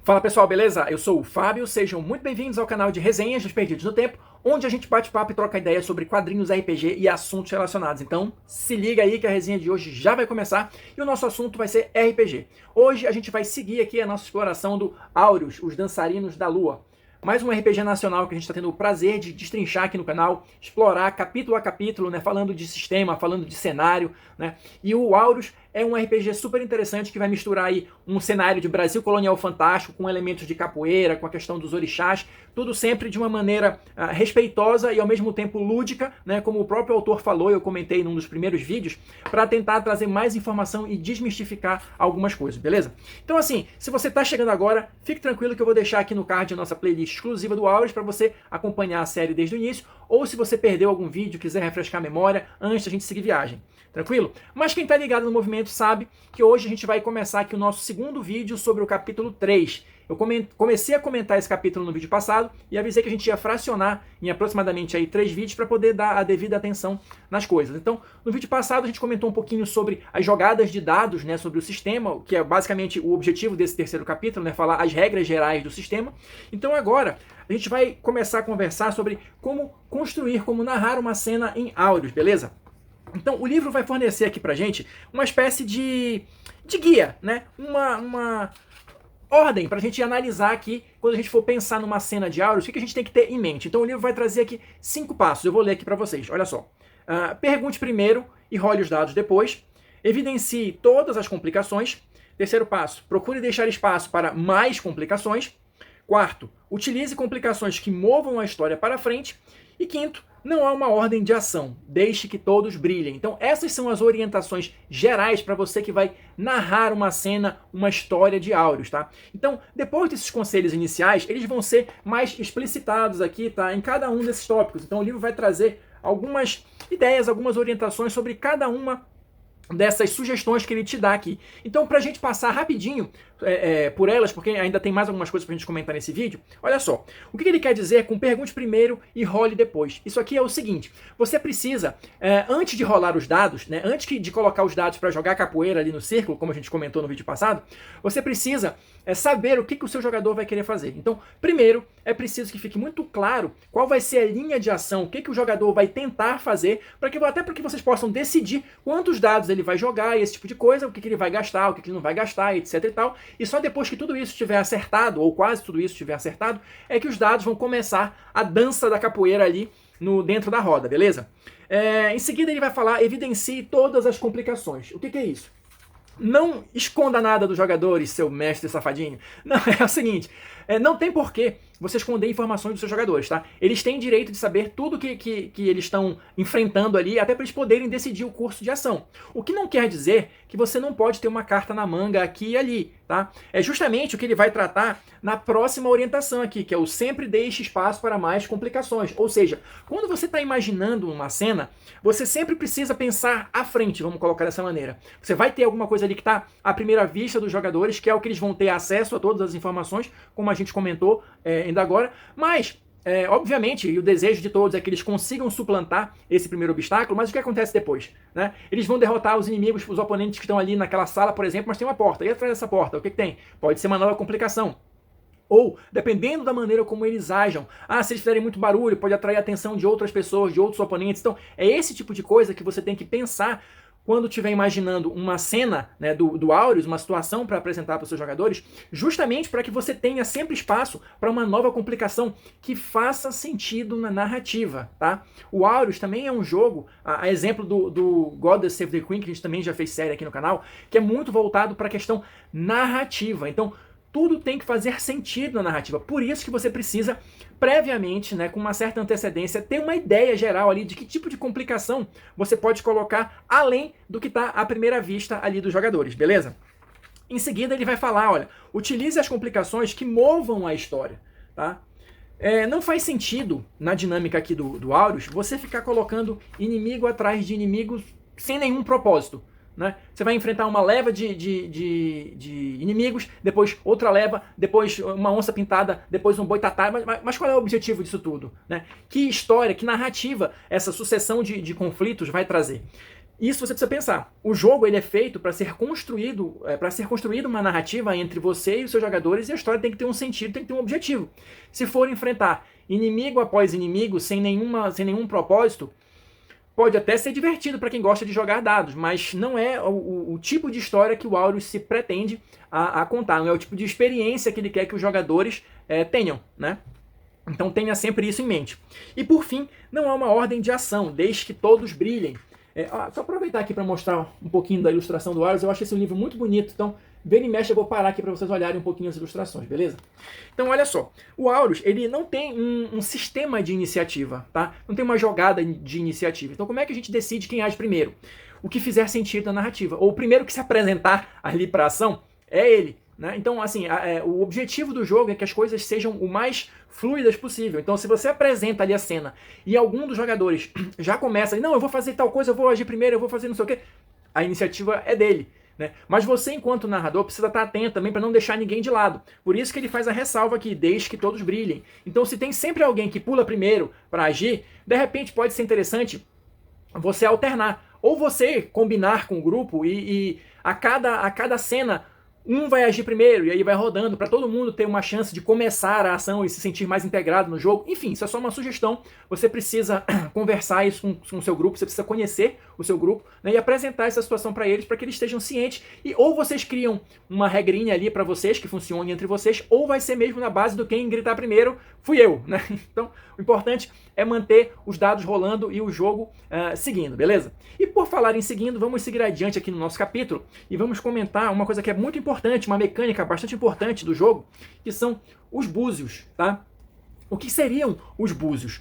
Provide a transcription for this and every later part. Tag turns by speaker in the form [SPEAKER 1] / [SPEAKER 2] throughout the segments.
[SPEAKER 1] Fala pessoal, beleza? Eu sou o Fábio, sejam muito bem-vindos ao canal de Resenhas dos Perdidos no Tempo, onde a gente bate papo e troca ideias sobre quadrinhos RPG e assuntos relacionados. Então, se liga aí que a resenha de hoje já vai começar e o nosso assunto vai ser RPG. Hoje a gente vai seguir aqui a nossa exploração do Áureos, os Dançarinos da Lua. Mais um RPG nacional que a gente está tendo o prazer de destrinchar aqui no canal, explorar capítulo a capítulo, né, falando de sistema, falando de cenário, né? E o Áureos é um RPG super interessante que vai misturar aí um cenário de Brasil colonial fantástico com elementos de capoeira, com a questão dos orixás, tudo sempre de uma maneira respeitosa e ao mesmo tempo lúdica, né, como o próprio autor falou, eu comentei num dos primeiros vídeos, para tentar trazer mais informação e desmistificar algumas coisas, beleza? Então assim, se você está chegando agora, fique tranquilo que eu vou deixar aqui no card a nossa playlist exclusiva do Áureos para você acompanhar a série desde o início, ou se você perdeu algum vídeo, quiser refrescar a memória antes da gente seguir viagem. Tranquilo? Mas quem está ligado no movimento sabe que hoje a gente vai começar aqui o nosso segundo vídeo sobre o capítulo 3. Eu comecei a comentar esse capítulo no vídeo passado e avisei que a gente ia fracionar em aproximadamente aí 3 vídeos para poder dar a devida atenção nas coisas. Então, no vídeo passado a gente comentou um pouquinho sobre as jogadas de dados, né, sobre o sistema, que é basicamente o objetivo desse terceiro capítulo, né, falar as regras gerais do sistema. Então agora a gente vai começar a conversar sobre como construir, como narrar uma cena em Áureos, beleza? Então, o livro vai fornecer aqui pra gente uma espécie de guia, né? Uma ordem pra gente analisar aqui, quando a gente for pensar numa cena de Áureos, o que a gente tem que ter em mente. Então, o livro vai trazer aqui 5 passos. Eu vou ler aqui pra vocês. Olha só. Pergunte primeiro e role os dados depois. Evidencie todas as complicações. Terceiro passo, procure deixar espaço para mais complicações. Quarto, utilize complicações que movam a história para frente. E quinto, não há uma ordem de ação, deixe que todos brilhem. Então essas são as orientações gerais para você que vai narrar uma cena, uma história de Áureos, tá? Então, depois desses conselhos iniciais, eles vão ser mais explicitados aqui, tá? Em cada um desses tópicos. Então o livro vai trazer algumas ideias, algumas orientações sobre cada uma dessas sugestões que ele te dá aqui. Então, para a gente passar rapidinho por elas, porque ainda tem mais algumas coisas para a gente comentar nesse vídeo, olha só. O que ele quer dizer com pergunte primeiro e role depois? Isso aqui é o seguinte, você precisa, antes de rolar os dados, né, antes de colocar os dados para jogar capoeira ali no círculo, como a gente comentou no vídeo passado, você precisa saber o que o seu jogador vai querer fazer. Então, primeiro, é preciso que fique muito claro qual vai ser a linha de ação, o que o jogador vai tentar fazer, até para que vocês possam decidir quantos dados ele vai jogar, esse tipo de coisa, o que ele vai gastar, o que ele não vai gastar, etc e tal. E só depois que tudo isso estiver acertado, ou quase tudo isso estiver acertado, é que os dados vão começar a dança da capoeira ali dentro da roda, beleza? Em seguida ele vai falar, evidencie todas as complicações. O que é isso? Não esconda nada dos jogadores, seu mestre safadinho. Não, é o seguinte, não tem porquê você esconder informações dos seus jogadores, tá? Eles têm direito de saber tudo que eles estão enfrentando ali, até para eles poderem decidir o curso de ação. O que não quer dizer que você não pode ter uma carta na manga aqui e ali, tá? É justamente o que ele vai tratar na próxima orientação aqui, que é o sempre deixe espaço para mais complicações. Ou seja, quando você está imaginando uma cena, você sempre precisa pensar à frente, vamos colocar dessa maneira. Você vai ter alguma coisa ali que está à primeira vista dos jogadores, que é o que eles vão ter acesso a todas as informações, como a gente comentou ainda agora, mas obviamente, e o desejo de todos é que eles consigam suplantar esse primeiro obstáculo, mas o que acontece depois? Né? Eles vão derrotar os inimigos, os oponentes que estão ali naquela sala, por exemplo, mas tem uma porta, e atrás dessa porta, o que tem? Pode ser uma nova complicação. Ou, dependendo da maneira como eles ajam, se eles fizerem muito barulho, pode atrair a atenção de outras pessoas, de outros oponentes. Então, é esse tipo de coisa que você tem que pensar quando estiver imaginando uma cena, né, do Áureos, uma situação para apresentar para os seus jogadores, justamente para que você tenha sempre espaço para uma nova complicação que faça sentido na narrativa, tá? O Áureos também é um jogo, a exemplo do Goddess Save the Queen, que a gente também já fez série aqui no canal, que é muito voltado para a questão narrativa. Então, tudo tem que fazer sentido na narrativa. Por isso que você precisa, previamente, né, com uma certa antecedência, ter uma ideia geral ali de que tipo de complicação você pode colocar além do que está à primeira vista ali dos jogadores, beleza? Em seguida ele vai falar, olha, utilize as complicações que movam a história, tá? Não faz sentido, na dinâmica aqui do Áureos, você ficar colocando inimigo atrás de inimigos sem nenhum propósito. Né? Você vai enfrentar uma leva de inimigos, depois outra leva, depois uma onça pintada, depois um boitatá. Mas qual é o objetivo disso tudo? Né? Que história, que narrativa essa sucessão de conflitos vai trazer? Isso você precisa pensar. O jogo ele é feito para ser construído, uma narrativa entre você e os seus jogadores, e a história tem que ter um sentido, tem que ter um objetivo. Se for enfrentar inimigo após inimigo sem nenhum propósito, pode até ser divertido para quem gosta de jogar dados, mas não é o tipo de história que o Aurus se pretende a contar, não é o tipo de experiência que ele quer que os jogadores tenham, né? Então tenha sempre isso em mente. E por fim, não há uma ordem de ação, desde que todos brilhem. Só aproveitar aqui para mostrar um pouquinho da ilustração do Aurus, eu acho esse livro muito bonito, então vira e mexe eu vou parar aqui para vocês olharem um pouquinho as ilustrações, beleza? Então olha só, o Aurus ele não tem um sistema de iniciativa, tá? Não tem uma jogada de iniciativa. Então como é que a gente decide quem age primeiro? O que fizer sentido na narrativa. Ou o primeiro que se apresentar ali para a ação é ele. Né? Então, assim, o objetivo do jogo é que as coisas sejam o mais fluidas possível. Então, se você apresenta ali a cena e algum dos jogadores já começa, não, eu vou fazer tal coisa, eu vou agir primeiro, eu vou fazer não sei o quê, a iniciativa é dele. Né? Mas você, enquanto narrador, precisa estar atento também para não deixar ninguém de lado. Por isso que ele faz a ressalva aqui, desde que todos brilhem. Então, se tem sempre alguém que pula primeiro para agir, de repente pode ser interessante você alternar. Ou você combinar com o grupo e a cada cena um vai agir primeiro e aí vai rodando para todo mundo ter uma chance de começar a ação e se sentir mais integrado no jogo. Enfim, isso é só uma sugestão. Você precisa conversar isso com o seu grupo, você precisa conhecer o seu grupo, né, e apresentar essa situação para eles, para que eles estejam cientes. E ou vocês criam uma regrinha ali para vocês, que funcione entre vocês, ou vai ser mesmo na base do quem gritar primeiro, fui eu. Né? Então, o importante é manter os dados rolando e o jogo seguindo, beleza? E por falar em seguindo, vamos seguir adiante aqui no nosso capítulo e vamos comentar uma coisa que é muito importante, uma mecânica bastante importante do jogo, que são os búzios, tá? O que seriam os búzios?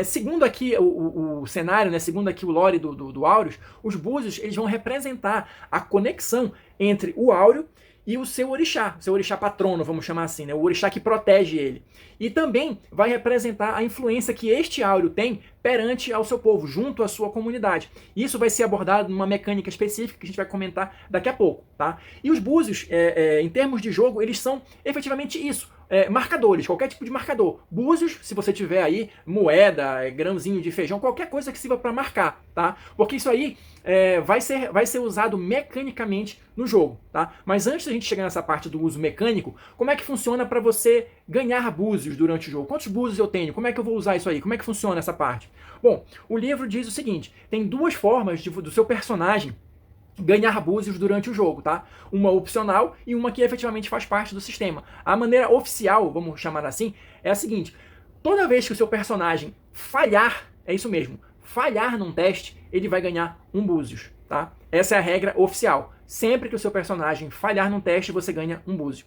[SPEAKER 1] Segundo aqui o cenário, né, segundo aqui o lore do Aurus, os búzios eles vão representar a conexão entre o áureo e o seu orixá patrono, vamos chamar assim, né? O orixá que protege ele. E também vai representar a influência que este áureo tem perante ao seu povo, junto à sua comunidade. Isso vai ser abordado numa mecânica específica que a gente vai comentar daqui a pouco, tá? E os búzios, em termos de jogo, eles são efetivamente isso. Marcadores, qualquer tipo de marcador. Búzios, se você tiver aí moeda, grãozinho de feijão, qualquer coisa que sirva para marcar, tá? Porque isso aí vai ser usado mecanicamente no jogo, tá? Mas antes da gente chegar nessa parte do uso mecânico, como é que funciona para você ganhar búzios durante o jogo? Quantos búzios eu tenho? Como é que eu vou usar isso aí? Como é que funciona essa parte? Bom, o livro diz o seguinte, tem duas formas do seu personagem ganhar búzios durante o jogo, tá? Uma opcional e uma que efetivamente faz parte do sistema. A maneira oficial, vamos chamar assim, é a seguinte: toda vez que o seu personagem falhar, é isso mesmo, falhar num teste, ele vai ganhar um búzios, tá? Essa é a regra oficial. Sempre que o seu personagem falhar num teste, você ganha um búzio.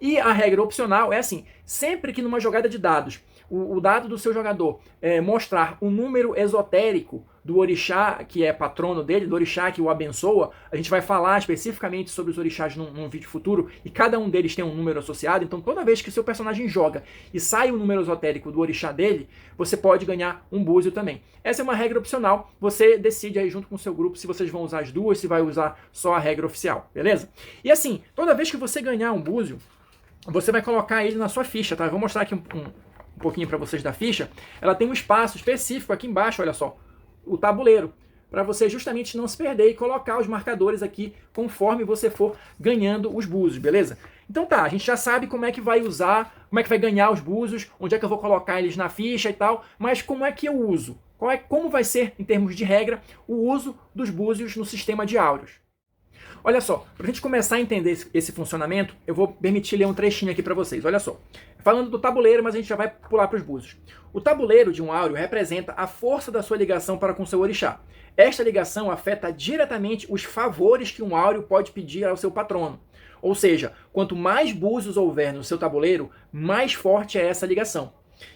[SPEAKER 1] E a regra opcional é assim, sempre que numa jogada de dados, o dado do seu jogador mostrar um número esotérico do orixá que é patrono dele, do orixá que o abençoa, a gente vai falar especificamente sobre os orixás num vídeo futuro, e cada um deles tem um número associado, então toda vez que o seu personagem joga e sai um número esotérico do orixá dele, você pode ganhar um búzio também. Essa é uma regra opcional, você decide aí junto com o seu grupo se vocês vão usar as duas, se vai usar só a regra oficial, beleza? E assim, toda vez que você ganhar um búzio, você vai colocar ele na sua ficha, tá? Eu vou mostrar aqui um pouquinho para vocês da ficha. Ela tem um espaço específico aqui embaixo, olha só, o tabuleiro, para você justamente não se perder e colocar os marcadores aqui conforme você for ganhando os búzios, beleza? Então tá, a gente já sabe como é que vai usar, como é que vai ganhar os búzios, onde é que eu vou colocar eles na ficha e tal, mas como é que eu uso? Como vai ser, em termos de regra, o uso dos búzios no sistema de áureos? Olha só, para a gente começar a entender esse funcionamento, eu vou permitir ler um trechinho aqui para vocês. Olha só, falando do tabuleiro, mas a gente já vai pular para os búzios. O tabuleiro de um áureo representa a força da sua ligação para com seu orixá. Esta ligação afeta diretamente os favores que um áureo pode pedir ao seu patrono. Ou seja, quanto mais búzios houver no seu tabuleiro, mais forte é essa ligação.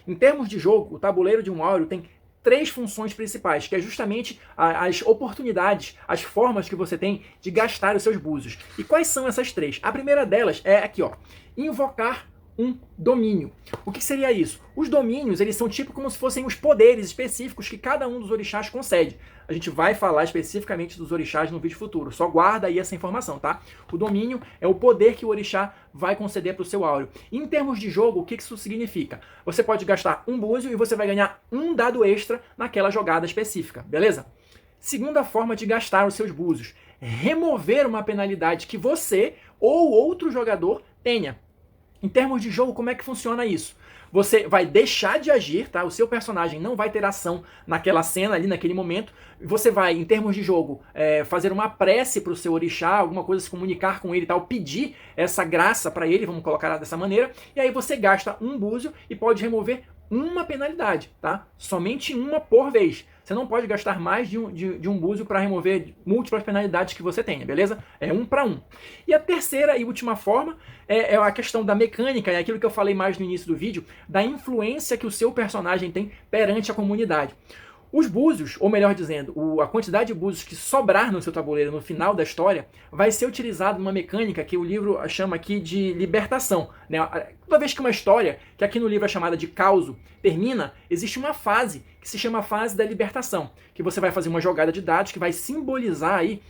[SPEAKER 1] Em termos de jogo, o tabuleiro de um áureo tem 3 funções principais, que é justamente as oportunidades, as formas que você tem de gastar os seus búzios. E quais são essas 3? A primeira delas é aqui, ó, invocar um domínio. O que seria isso? Os domínios, eles são tipo como se fossem os poderes específicos que cada um dos orixás concede. A gente vai falar especificamente dos orixás no vídeo futuro, só guarda aí essa informação, tá? O domínio é o poder que o orixá vai conceder para o seu áureo. Em termos de jogo, o que isso significa? Você pode gastar um búzio e você vai ganhar um dado extra naquela jogada específica, beleza? segunda forma de gastar os seus búzios: remover uma penalidade que você ou outro jogador tenha. Em termos de jogo, como é que funciona isso? Você vai deixar de agir, tá? O seu personagem não vai ter ação naquela cena ali, naquele momento. Você vai, em termos de jogo, fazer uma prece para o seu orixá, alguma coisa, se comunicar com ele e tal, pedir essa graça para ele, vamos colocar dessa maneira. E aí você gasta um búzio e pode remover uma penalidade, tá? Somente uma por vez. Você não pode gastar mais de um búzio para remover múltiplas penalidades que você tenha, beleza? É 1 para 1. E a terceira e última forma é a questão da mecânica, é aquilo que eu falei mais no início do vídeo, da influência que o seu personagem tem perante a comunidade. Os búzios, ou melhor dizendo, a quantidade de búzios que sobrar no seu tabuleiro no final da história vai ser utilizado numa mecânica que o livro chama aqui de libertação, né? Toda vez que uma história, que aqui no livro é chamada de causo, termina, existe uma fase que se chama fase da libertação, que você vai fazer uma jogada de dados que vai simbolizar aí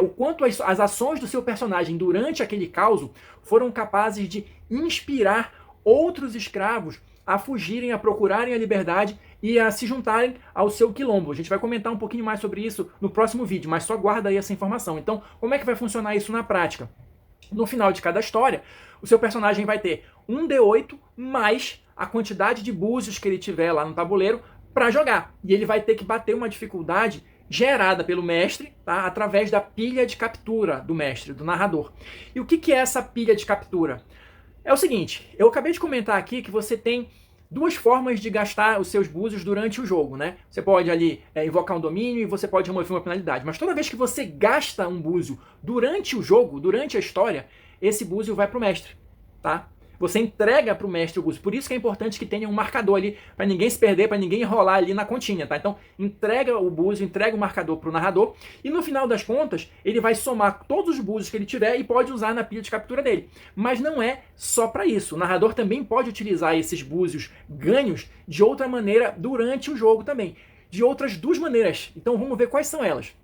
[SPEAKER 1] o quanto as ações do seu personagem durante aquele causo foram capazes de inspirar outros escravos a fugirem, a procurarem a liberdade e a se juntarem ao seu quilombo. A gente vai comentar um pouquinho mais sobre isso no próximo vídeo, mas só guarda aí essa informação. Então, como é que vai funcionar isso na prática? No final de cada história, o seu personagem vai ter um D8 mais a quantidade de búzios que ele tiver lá no tabuleiro para jogar. E ele vai ter que bater uma dificuldade gerada pelo mestre, tá? Através da pilha de captura do mestre, do narrador. E o que é essa pilha de captura? É o seguinte, eu acabei de comentar aqui que você tem duas formas de gastar os seus búzios durante o jogo, né? Você pode ali invocar um domínio e você pode remover uma penalidade. Mas toda vez que você gasta um búzio durante o jogo, durante a história, esse búzio vai para o mestre, tá? Você entrega para o mestre o búzio. Por isso que é importante que tenha um marcador ali, para ninguém se perder, para ninguém enrolar ali na continha, tá? Então, entrega o búzio, entrega o marcador para o narrador, e no final das contas, ele vai somar todos os búzios que ele tiver e pode usar na pilha de captura dele. Mas não é só para isso. O narrador também pode utilizar esses búzios ganhos de outra maneira durante o jogo também. De outras duas maneiras. Então, vamos ver quais são elas.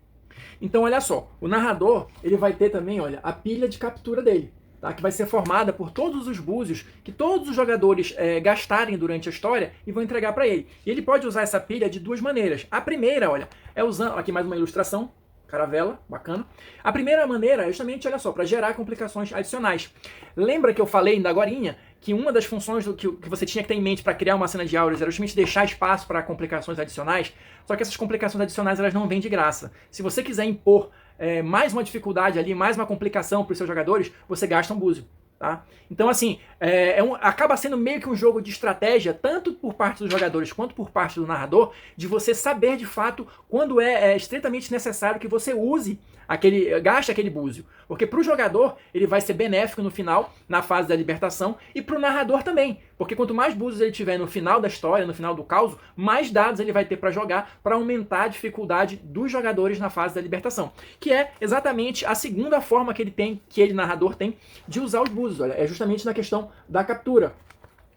[SPEAKER 1] Então, olha só. O narrador, ele vai ter também, olha, a pilha de captura dele. Tá, que vai ser formada por todos os búzios que todos os jogadores gastarem durante a história e vão entregar para ele. E ele pode usar essa pilha de duas maneiras. A primeira, olha, é usando... Aqui mais uma ilustração, caravela, bacana. A primeira maneira é justamente, olha só, para gerar complicações adicionais. Lembra que eu falei ainda agorinha que uma das funções que você tinha que ter em mente para criar uma cena de áureos era justamente deixar espaço para complicações adicionais? Só que essas complicações adicionais elas não vêm de graça. Se você quiser impor mais uma dificuldade ali, mais uma complicação para os seus jogadores, você gasta um búzio. Tá? Então, assim, acaba sendo meio que um jogo de estratégia, tanto por parte dos jogadores quanto por parte do narrador, de você saber de fato quando é estritamente necessário que você gaste aquele búzio. Porque para o jogador, ele vai ser benéfico no final, na fase da libertação, e para o narrador também. Porque quanto mais búzios ele tiver no final da história, no final do caos, mais dados ele vai ter para jogar para aumentar a dificuldade dos jogadores na fase da libertação. Que é exatamente a segunda forma que ele, narrador, tem de usar os búzios. Olha, é justamente na questão da captura.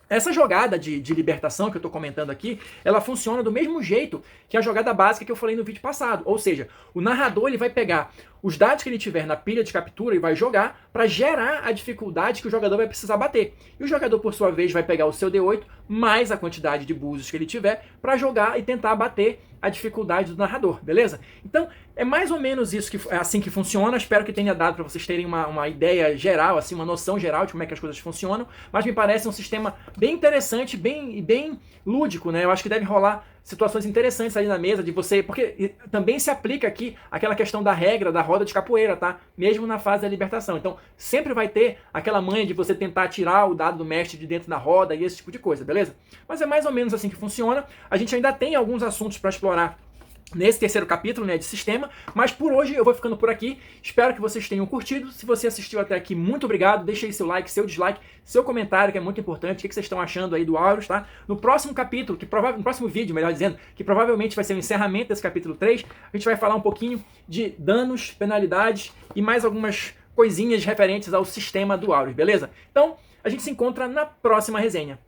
[SPEAKER 1] Essa jogada de libertação que eu estou comentando aqui, ela funciona do mesmo jeito que a jogada básica que eu falei no vídeo passado. Ou seja, o narrador ele vai pegar os dados que ele tiver na pilha de captura e vai jogar para gerar a dificuldade que o jogador vai precisar bater. E o jogador, por sua vez, vai pegar o seu D8 mais a quantidade de búzios que ele tiver para jogar e tentar bater a dificuldade do narrador, beleza? Então, é mais ou menos isso assim que funciona. Espero que tenha dado para vocês terem uma ideia geral, assim, uma noção geral de como é que as coisas funcionam. Mas me parece um sistema bem interessante, bem lúdico, né? Eu acho que deve rolar situações interessantes ali na mesa de você, porque também se aplica aqui aquela questão da regra da roda de capoeira, tá? Mesmo na fase da libertação. Então, sempre vai ter aquela manha de você tentar tirar o dado do mestre de dentro da roda e esse tipo de coisa, beleza? Mas é mais ou menos assim que funciona. A gente ainda tem alguns assuntos para explorar nesse terceiro capítulo, né, de sistema, mas por hoje eu vou ficando por aqui. Espero que vocês tenham curtido. Se você assistiu até aqui, muito obrigado. Deixa aí seu like, seu dislike, seu comentário, que é muito importante. O que vocês estão achando aí do Áureos, tá? No próximo capítulo, no próximo vídeo, melhor dizendo, que provavelmente vai ser o encerramento desse capítulo 3, a gente vai falar um pouquinho de danos, penalidades e mais algumas coisinhas referentes ao sistema do Áureos, beleza? Então, a gente se encontra na próxima resenha.